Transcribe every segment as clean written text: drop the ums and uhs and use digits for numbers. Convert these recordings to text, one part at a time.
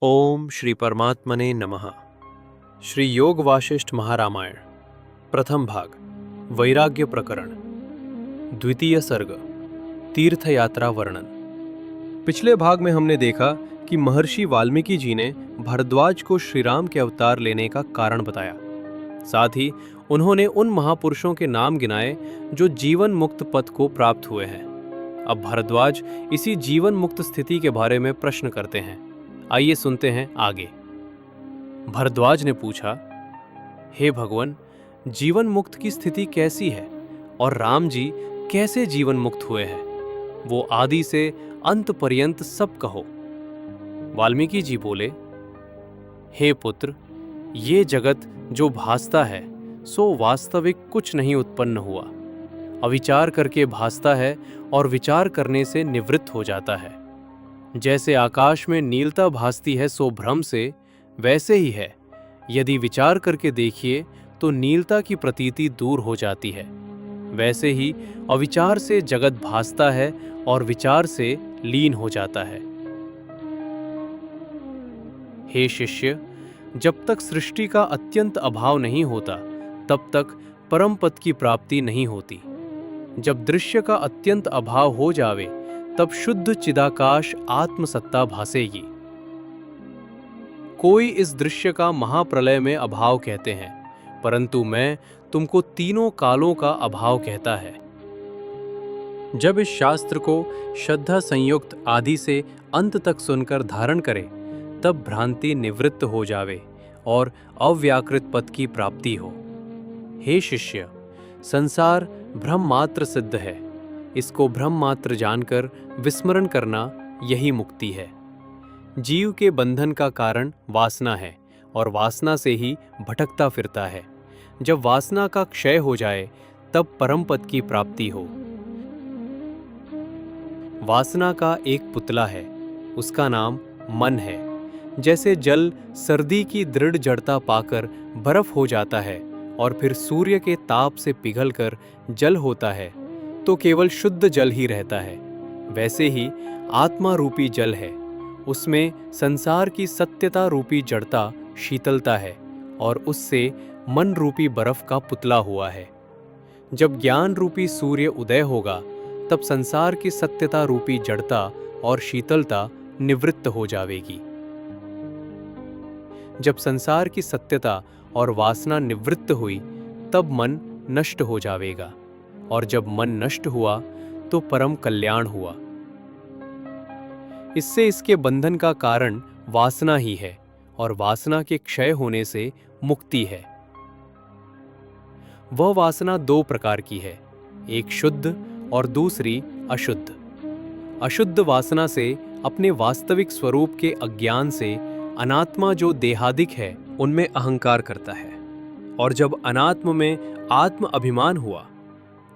ओम श्री परमात्मने नमः। श्री योग वाशिष्ठ महारामायण प्रथम भाग वैराग्य प्रकरण द्वितीय सर्ग तीर्थ यात्रा वर्णन। पिछले भाग में हमने देखा कि महर्षि वाल्मीकि जी ने भरद्वाज को श्रीराम के अवतार लेने का कारण बताया। साथ ही उन्होंने उन महापुरुषों के नाम गिनाए जो जीवन मुक्त पद को प्राप्त हुए हैं। अब भरद्वाज इसी जीवन मुक्त स्थिति के बारे में प्रश्न करते हैं। आइए सुनते हैं आगे। भरद्वाज ने पूछा, हे भगवान, जीवन मुक्त की स्थिति कैसी है और राम जी कैसे जीवन मुक्त हुए हैं? वो आदि से अंत पर्यंत सब कहो। वाल्मीकि जी बोले, हे पुत्र, ये जगत जो भासता है सो वास्तविक कुछ नहीं उत्पन्न हुआ। अविचार करके भासता है और विचार करने से निवृत्त हो जाता है। जैसे आकाश में नीलता भासती है सो भ्रम से, वैसे ही है। यदि विचार करके देखिए तो नीलता की प्रतीति दूर हो जाती है। वैसे ही अविचार से जगत भासता है और विचार से लीन हो जाता है। हे शिष्य, जब तक सृष्टि का अत्यंत अभाव नहीं होता तब तक परम पद की प्राप्ति नहीं होती। जब दृश्य का अत्यंत अभाव हो जावे तब शुद्ध चिदाकाश आत्मसत्ता भासेगी। कोई इस दृश्य का महाप्रलय में अभाव कहते हैं, परंतु मैं तुमको तीनों कालों का अभाव कहता है। जब इस शास्त्र को श्रद्धा संयुक्त आदि से अंत तक सुनकर धारण करे तब भ्रांति निवृत्त हो जावे और अव्याकृत पद की प्राप्ति हो। हे शिष्य, संसार भ्रम मात्र सिद्ध है। इसको भ्रम मात्र जानकर विस्मरण करना यही मुक्ति है। जीव के बंधन का कारण वासना है और वासना से ही भटकता फिरता है। जब वासना का क्षय हो जाए तब परम पद की प्राप्ति हो। वासना का एक पुतला है, उसका नाम मन है। जैसे जल सर्दी की दृढ़ जड़ता पाकर बर्फ हो जाता है और फिर सूर्य के ताप से पिघलकर जल होता है तो केवल शुद्ध जल ही रहता है, वैसे ही आत्मा रूपी जल है। उसमें संसार की सत्यता रूपी जड़ता शीतलता है और उससे मन रूपी बर्फ का पुतला हुआ है। जब ज्ञान रूपी सूर्य उदय होगा तब संसार की सत्यता रूपी जड़ता और शीतलता निवृत्त हो जाएगी। जब संसार की सत्यता और वासना निवृत्त हुई तब मन नष्ट हो जाएगा और जब मन नष्ट हुआ तो परम कल्याण हुआ। इससे इसके बंधन का कारण वासना ही है और वासना के क्षय होने से मुक्ति है। वह वासना दो प्रकार की है, एक शुद्ध और दूसरी अशुद्ध। अशुद्ध वासना से अपने वास्तविक स्वरूप के अज्ञान से अनात्मा जो देहादिक है उनमें अहंकार करता है, और जब अनात्म में आत्म अभिमान हुआ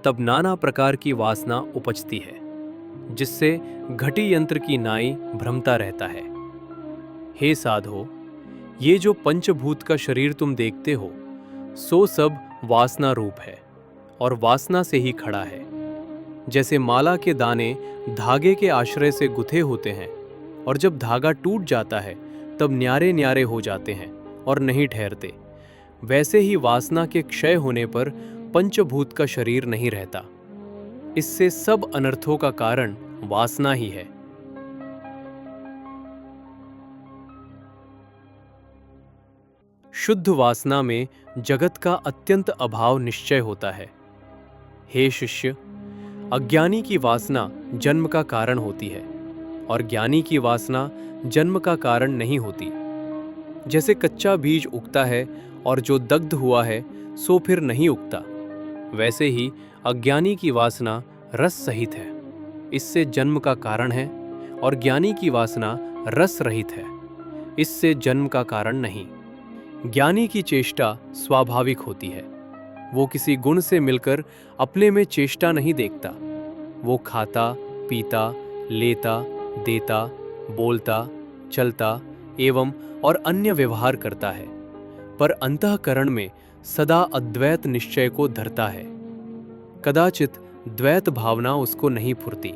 तब नाना प्रकार की वासना उपजती है, जिससे घटी यंत्र की नाई भ्रमता रहता है। हे साधो, ये जो पंचभूत का शरीर तुम देखते हो सो सब वासना रूप है और वासना से ही खड़ा है। जैसे माला के दाने धागे के आश्रय से गुथे होते हैं और जब धागा टूट जाता है तब न्यारे न्यारे हो जाते हैं और नहीं ठहरते, वैसे ही वासना के क्षय होने पर पंचभूत का शरीर नहीं रहता। इससे सब अनर्थों का कारण वासना ही है। शुद्ध वासना में जगत का अत्यंत अभाव निश्चय होता है। हे शिष्य, अज्ञानी की वासना जन्म का कारण होती है और ज्ञानी की वासना जन्म का कारण नहीं होती। जैसे कच्चा बीज उगता है और जो दग्ध हुआ है सो फिर नहीं उगता, वैसे ही अज्ञानी की वासना रस सहित है, इससे जन्म का कारण है, और ज्ञानी की वासना रस रहित है, इससे जन्म का कारण नहीं। ज्ञानी की चेष्टा स्वाभाविक होती है। वो किसी गुण से मिलकर अपने में चेष्टा नहीं देखता। वो खाता, पीता, लेता, देता, बोलता, चलता एवं और अन्य व्यवहार करता है, पर अंतःकरण में सदा अद्वैत निश्चय को धरता है। कदाचित द्वैत भावना उसको नहीं फुरती,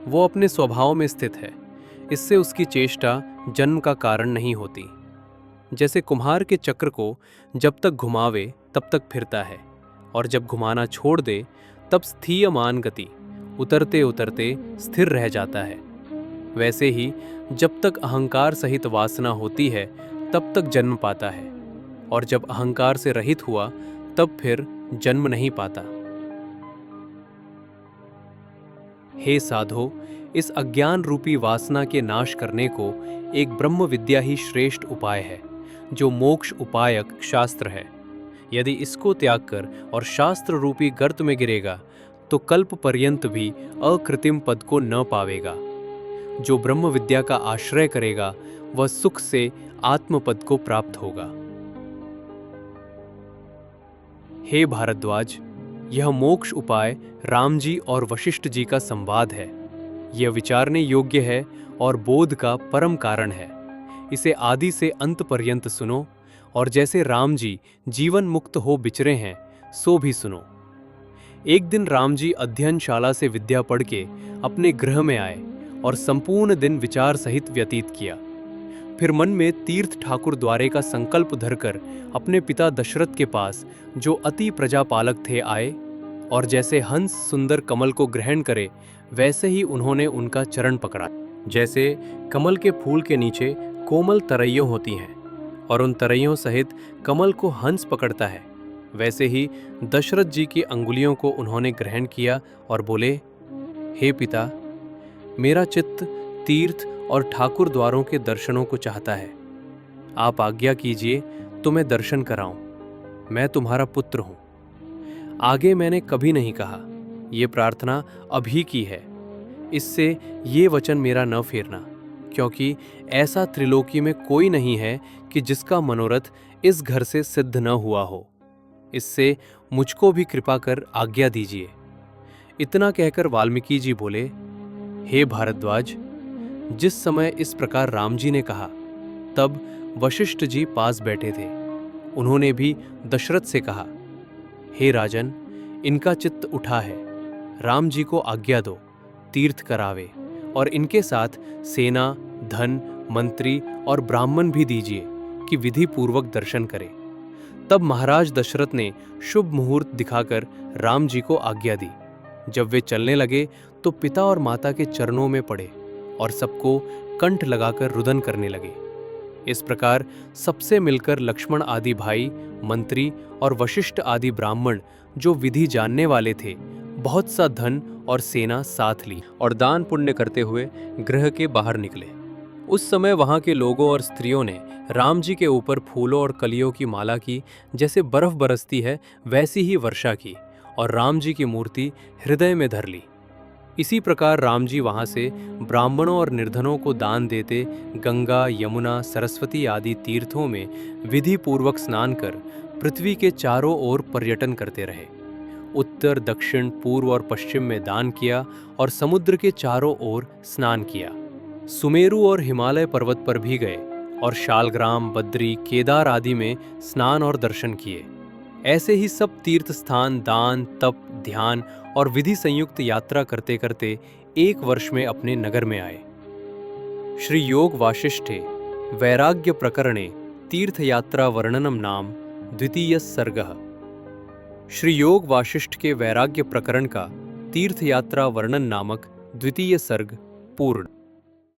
वो अपने स्वभाव में स्थित है। इससे उसकी चेष्टा जन्म का कारण नहीं होती। जैसे कुम्हार के चक्र को जब तक घुमावे तब तक फिरता है, और जब घुमाना छोड़ दे तब स्थीयमान गति उतरते उतरते स्थिर रह जाता है, वैसे ही जब तक अहंकार सहित वासना होती है तब तक जन्म पाता है, और जब अहंकार से रहित हुआ तब फिर जन्म नहीं पाता। हे साधो, इस अज्ञान रूपी वासना के नाश करने को एक ब्रह्म विद्या ही श्रेष्ठ उपाय है, जो मोक्ष उपायक शास्त्र है। यदि इसको त्याग कर और शास्त्र रूपी गर्त में गिरेगा तो कल्प पर्यंत भी अकृत्रिम पद को न पावेगा। जो ब्रह्म विद्या का आश्रय करेगा वह सुख से आत्मपद को प्राप्त होगा। हे भारद्वाज, यह मोक्ष उपाय राम जी और वशिष्ठ जी का संवाद है। यह विचारने योग्य है और बोध का परम कारण है। इसे आदि से अंत पर्यंत सुनो, और जैसे राम जी जीवन मुक्त हो बिचरे हैं सो भी सुनो। एक दिन राम जी अध्ययनशाला से विद्या पढ़ के अपने गृह में आए और संपूर्ण दिन विचार सहित व्यतीत किया। फिर मन में तीर्थ ठाकुर द्वारे का संकल्प धरकर अपने पिता दशरथ के पास, जो अति प्रजापालक थे, आए, और जैसे हंस सुंदर कमल को ग्रहण करे वैसे ही उन्होंने उनका चरण पकड़ा। जैसे कमल के फूल के नीचे कोमल तरैयों होती हैं और उन तरैयों सहित कमल को हंस पकड़ता है, वैसे ही दशरथ जी की अंगुलियों को उन्होंने ग्रहण किया और बोले, हे पिता, मेरा चित्त तीर्थ और ठाकुर द्वारों के दर्शनों को चाहता है। आप आज्ञा कीजिए तो मैं दर्शन कराऊं। मैं तुम्हारा पुत्र हूं। आगे मैंने कभी नहीं कहा, ये प्रार्थना अभी की है। इससे ये वचन मेरा न फेरना, क्योंकि ऐसा त्रिलोकी में कोई नहीं है कि जिसका मनोरथ इस घर से सिद्ध न हुआ हो। इससे मुझको भी कृपा कर आज्ञा दीजिए। इतना कहकर वाल्मीकि जी बोले, हे भारद्वाज, जिस समय इस प्रकार राम जी ने कहा तब वशिष्ठ जी पास बैठे थे। उन्होंने भी दशरथ से कहा, हे राजन, इनका चित्त उठा है। राम जी को आज्ञा दो, तीर्थ करावे, और इनके साथ सेना, धन, मंत्री और ब्राह्मण भी दीजिए कि विधि पूर्वक दर्शन करें। तब महाराज दशरथ ने शुभ मुहूर्त दिखाकर राम जी को आज्ञा दी। जब वे चलने लगे तो पिता और माता के चरणों में पड़े और सबको कंठ लगाकर रुदन करने लगे। इस प्रकार सबसे मिलकर लक्ष्मण आदि भाई, मंत्री और वशिष्ठ आदि ब्राह्मण, जो विधि जानने वाले थे, बहुत सा धन और सेना साथ ली और दान पुण्य करते हुए गृह के बाहर निकले। उस समय वहां के लोगों और स्त्रियों ने राम जी के ऊपर फूलों और कलियों की माला की, जैसे बर्फ बरसती है वैसी ही वर्षा की, और राम जी की मूर्ति हृदय में धर ली। इसी प्रकार राम जी वहां से ब्राह्मणों और निर्धनों को दान देते गंगा, यमुना, सरस्वती आदि तीर्थों में विधि पूर्वक स्नान कर पृथ्वी के चारों ओर पर्यटन करते रहे। उत्तर, दक्षिण, पूर्व और पश्चिम में दान किया और समुद्र के चारों ओर स्नान किया। सुमेरु और हिमालय पर्वत पर भी गए और शालग्राम, बद्री, केदार आदि में स्नान और दर्शन किए। ऐसे ही सब तीर्थ स्थान दान, तप, ध्यान और विधि संयुक्त यात्रा करते करते एक वर्ष में अपने नगर में आए। श्री योग वासिष्ठे वैराग्य प्रकरणे तीर्थयात्रा वर्णनम नाम द्वितीय सर्गः। श्री योग वासिष्ठ के वैराग्य प्रकरण का तीर्थयात्रा वर्णन नामक द्वितीय सर्ग पूर्ण।